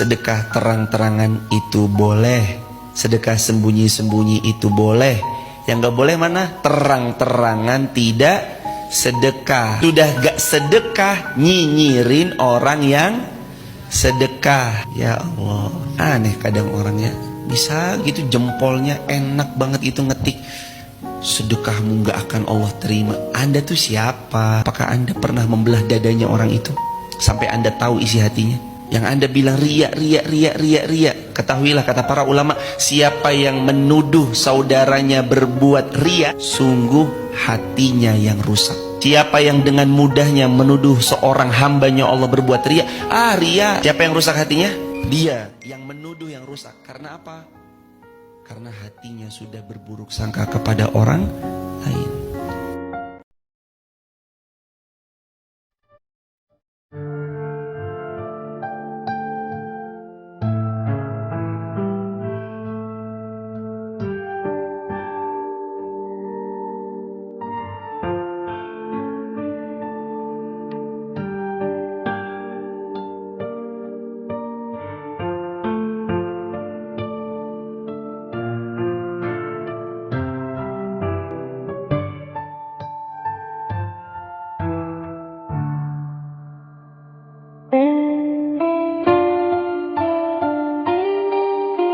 sedekah terang-terangan itu boleh, sedekah sembunyi-sembunyi itu boleh. Yang gak boleh mana? Terang-terangan tidak sedekah. Sudah gak sedekah, nyinyirin orang yang sedekah. Ya Allah, aneh kadang orangnya. Bisa gitu jempolnya enak banget itu ngetik, sedekahmu gak akan Allah terima. Anda tuh siapa? Apakah Anda pernah membelah dadanya orang itu sampai Anda tahu isi hatinya? Yang Anda bilang riya. Ketahuilah kata para ulama, siapa yang menuduh saudaranya berbuat riya, sungguh hatinya yang rusak. Siapa yang dengan mudahnya menuduh seorang hambanya Allah berbuat riya, riya. Siapa yang rusak hatinya? Dia yang menuduh yang rusak. Karena apa? Karena hatinya sudah berburuk sangka kepada orang lain.